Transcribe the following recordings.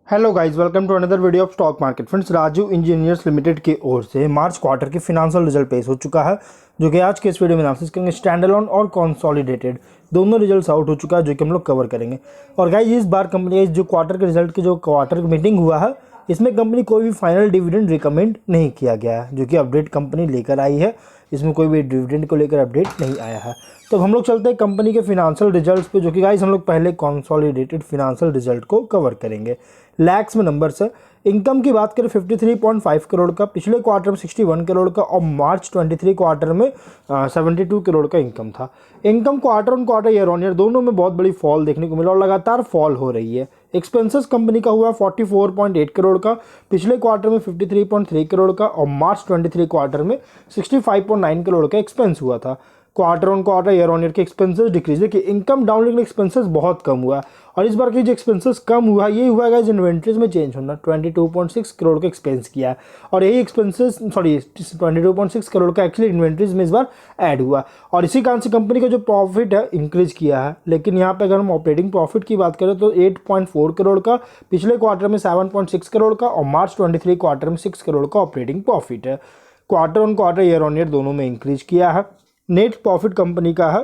Hello guys, welcome to another video of stock market. Friends, Raju Engineers Limited की ओर से March quarter की financial result पेश हो चुका है, जो कि आज के इस वीडियो में एनालिसिस करेंगे। स्टैंड अलोन और कंसोलिडेटेड दोनों रिजल्ट्स आउट हो चुका है, जो कि हम लोग कवर करेंगे। और गाइस, इस बार कंपनी जो क्वार्टर के रिजल्ट की जो क्वार्टर की मीटिंग हुआ है, इसमें कंपनी कोई भी फाइनल डिविडेंड रिकमेंड नहीं किया गया है, जो कि अपडेट कंपनी लेकर आई है। इसमें कोई भी डिविडेंड को लेकर अपडेट नहीं आया है। तो हम लोग चलते हैं कंपनी के फिनेंशियल रिजल्ट्स पे, जो कि गाइस हम लोग पहले कंसोलिडेटेड फिनेंशियल रिजल्ट को कवर करेंगे। लैक्स में नंबर्स है। इनकम की बात करें 53.5 करोड़ का, पिछले क्वार्टर में 61 करोड़ का और मार्च 23 क्वार्टर में 72 करोड़ का इनकम था। Income quarter on quarter, year on year दोनों में बहुत बड़ी फॉल देखने को मिला और लगातार फॉल हो रही है। एक्सपेंसेस कंपनी का हुआ 44.8 करोड़ का, पिछले क्वार्टर में 53.3 करोड़ का और मार्च 23 क्वार्टर में 65.9 करोड़ का एक्सपेंस हुआ था। Quarter on quarter, year on year के एक्सपेंसेस डिक्रीज। देखिए, इनकम डाउन लेकिन एक्सपेंसेस बहुत कम हुआ। और इस बार की जो एक्सपेंसेस कम हुआ, ये हुआ है इन्वेंट्रीज में चेंज होना। 22.6 करोड़ का एक्सपेंस किया है और यही एक्सपेंसेस 22.6 करोड़ का एक्चुअली इन्वेंट्रीज में इस बार ऐड हुआ। और इसी कारण से कंपनी का जो प्रॉफिट है इंक्रीज किया है। लेकिन यहाँ पे अगर हम ऑपरेटिंग प्रॉफिट की बात करें तो 8.4 करोड़ का, पिछले क्वार्टर में 7.6 करोड़ का और मार्च 23 क्वार्टर में 6 करोड़ का ऑपरेटिंग प्रॉफिट है। Quarter on quarter, year on year दोनों में इंक्रीज किया है। नेट प्रॉफिट कंपनी का है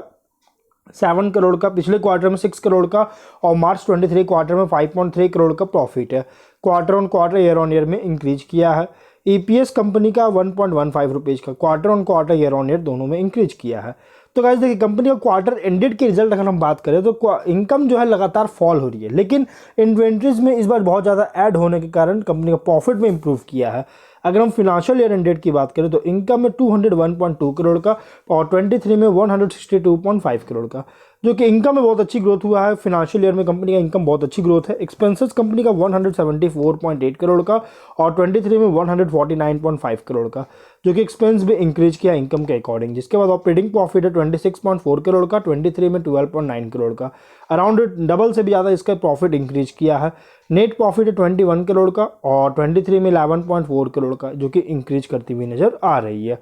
7 करोड़ का, पिछले क्वार्टर में 6 करोड़ का और मार्च 23 क्वार्टर में 5.3 करोड़ का प्रॉफिट है। Quarter on quarter, year on year में इंक्रीज किया है। ईपीएस कंपनी का 1.15 रुपीज़ का, quarter on quarter, year on year दोनों में इंक्रीज किया है। तो गाइस देखिए, कंपनी का क्वार्टर एंडेड के रिजल्ट अगर हम बात करें तो इनकम जो है लगातार फॉल हो रही है, लेकिन इन्वेंट्रीज में इस बार बहुत ज़्यादा ऐड होने के कारण कंपनी का प्रॉफिट में इंप्रूव किया है। अगर हम फिनेंशियल ईयर एंडेड की बात करें तो इनकम में 201.2 करोड़ का और 23 में 162.5 करोड़ का, जो कि इनकम में बहुत अच्छी ग्रोथ हुआ है। फिनेंशियल ईयर में कंपनी का इनकम बहुत अच्छी ग्रोथ है। एक्सपेंसेस कंपनी का 174.8 करोड़ का और 23 में 149.5 करोड़ का, जो कि एक्सपेंस भी इंक्रीज किया इनकम के अकॉर्डिंग। जिसके बाद ऑपरेटिंग प्रॉफिट है 26.4 करोड़ का, 23 में 12.9 करोड़ का, अराउंड डबल से भी ज़्यादा इसका प्रॉफिट इंक्रीज किया है। नेट प्रॉफिट है 21 करोड़ का और 23 में 11.4 करोड़ का, जो कि इंक्रीज करती हुई नज़र आ रही है।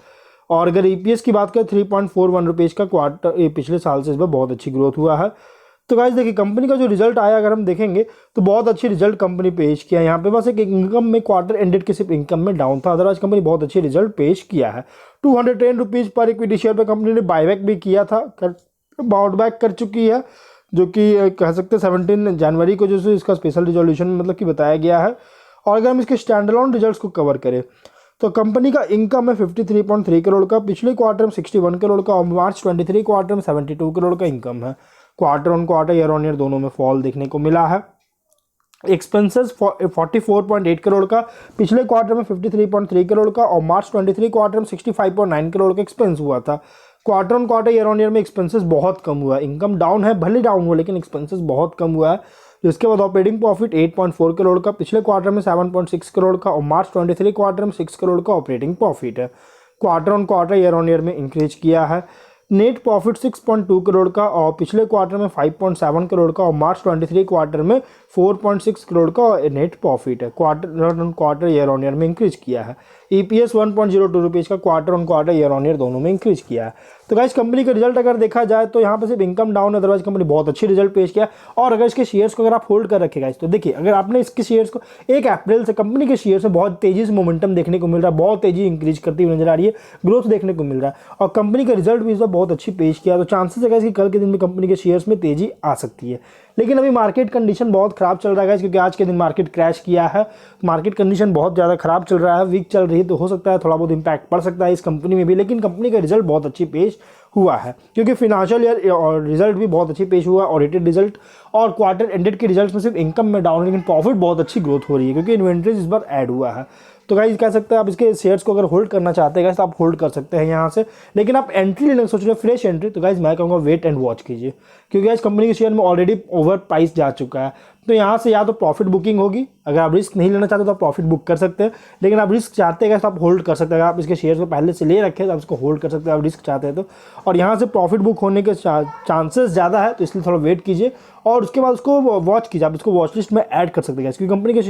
और अगर ईपीएस की बात करें 3.41 रुपीज़ का, क्वार्टर पिछले साल से इस पर बहुत अच्छी ग्रोथ हुआ है। तो गाइस देखिए, कंपनी का जो रिजल्ट आया अगर हम देखेंगे तो बहुत अच्छी रिजल्ट कंपनी पेश किया। यहाँ पे बस एक इनकम में क्वार्टर एंडेड के सिर्फ इनकम में डाउन था, अदरवाइज कंपनी बहुत अच्छी रिजल्ट पेश किया है। 210 रुपीज़ पर इक्विटी शेयर पर कंपनी ने बायबैक भी किया था, बाउंड कर चुकी है, जो कि कह सकते हैं 17 जनवरी को जो इसका स्पेशल रिजोल्यूशन मतलब कि बताया गया है। और अगर हम इसके स्टैंड अलोन रिजल्ट्स को कवर करें तो कंपनी का इनकम है 53.3 करोड़ का, पिछले क्वार्टर में 61 करोड़ का और मार्च 23 क्वार्टर में 72 करोड़ का इनकम है। Quarter on quarter, year on year दोनों में फॉल देखने को मिला है। एक्सपेंसेस 44.8 करोड़ का, पिछले क्वार्टर में 53.3 करोड़ का और मार्च 23 क्वार्टर में 65.9 करोड़ का एक्सपेंस हुआ था। Quarter on quarter, year on year में एक्सपेंसेस बहुत कम हुआ है। इनकम डाउन है, भले डाउन हुआ, लेकिन एक्सपेंसेस बहुत कम हुआ है। जिसके बाद ऑपरेटिंग प्रॉफिट 8.4 करोड़ का, पिछले क्वार्टर में 7.6 करोड़ का और मार्च 23 क्वार्टर में 6 करोड़ का ऑपरेटिंग प्रॉफिट है। Quarter on quarter, year on year में इंक्रीज किया है। नेट प्रॉफिट 6.2 करोड़ का और पिछले क्वार्टर में 5.7 करोड़ का और मार्च 23 क्वार्टर में 4.6 करोड़ का नेट प्रॉफिट है। Quarter on quarter, year on year में इंक्रीज किया है। ईपीएस 1.02 रुपीज़ का, quarter on quarter, year on year दोनों में इंक्रीज किया है। तो गाइस, कंपनी का रिजल्ट अगर देखा जाए तो यहाँ पे सिर्फ इनकम डाउन, अदरवाइज कंपनी बहुत अच्छी रिजल्ट पेश किया। और अगर इसके शेयर्स को अगर आप होल्ड कर रखेगा तो देखिए, अगर आपने इसके शेयर्स को 1 अप्रैल से कंपनी के शेयर से बहुत तेजी से मोमेंटम देखने को मिल रहा है, बहुत तेजी इंक्रीज करती हुई नजर आ रही है, ग्रोथ देखने को मिल रहा है और कंपनी का रिजल्ट भी इस बार बहुत अच्छी पेश किया। तो चांसेस है कि कल के दिन में कंपनी के शेयर्स में तेजी आ सकती है। लेकिन अभी मार्केट कंडीशन बहुत खराब चल रहा है, क्योंकि आज के दिन मार्केट क्रैश किया है। मार्केट कंडीशन बहुत ज़्यादा खराब चल रहा है, वीक चल रही है, तो हो सकता है थोड़ा बहुत इंपैक्ट पड़ सकता है इस कंपनी में भी। लेकिन कंपनी का रिजल्ट बहुत अच्छी पेश हुआ है, क्योंकि फिनेंशियल ईयर और रिजल्ट भी बहुत अच्छी पेश हुआ, ऑडिटेड रिजल्ट और क्वार्टर एंडेड के रिजल्ट में सिर्फ इनकम में डाउन, लेकिन प्रॉफिट बहुत अच्छी ग्रोथ हो रही है, क्योंकि इन्वेंट्रीज इस बार ऐड हुआ है। तो गाइस कह सकते हैं आप इसके शेयर्स को अगर होल्ड करना चाहते हैं तो आप होल्ड कर सकते हैं यहाँ से। लेकिन आप एंट्री लेने सोच रहे हैं, फ्रेश एंट्री, तो गाइस मैं कहूँगा वेट एंड वॉच कीजिए, क्योंकि गाइस कंपनी के शेयर में ऑलरेडी ओवर प्राइस जा चुका है। तो यहाँ से या तो प्रॉफिट बुकिंग होगी, अगर आप रिस्क नहीं लेना चाहते तो आप प्रॉफिट बुक कर सकते हैं। लेकिन आप रिस्क चाहते हैं तो आप होल्ड कर सकते हैं। अगर आप इसके शेयर को पहले से ले रखें तो आप इसको होल्ड कर सकते हैं, आप रिस्क चाहते हैं तो। और यहाँ से प्रॉफिट बुक होने के चांसेस ज़्यादा है, तो इसलिए थोड़ा वेट कीजिए और उसके बाद उसको वॉच कीजिए। आप इसको वॉच लिस्ट में ऐड कर सकते हैं, क्योंकि कंपनी के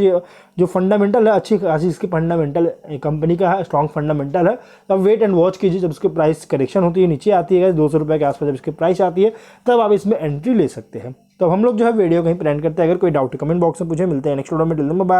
जो फंडामेंटल है, अच्छी खासी इसकी फंडामेंटल कंपनी का है, स्ट्रॉन्ग फंडामेंटल है। तो आप वेट एंड वॉच कीजिए, जब उसकी प्राइस करेक्शन होती है, नीचे आती है 200 रुपये के आसपास जब इसकी प्राइस आती है, तब आप इसमें एंट्री ले सकते हैं। तो अब हम लोग जो है वीडियो कहीं पर एंड करते हैं। अगर कोई डाउट है कमेंट बॉक्स में पूछे। मिलते हैं नेक्स्ट वीडियो में। बाय।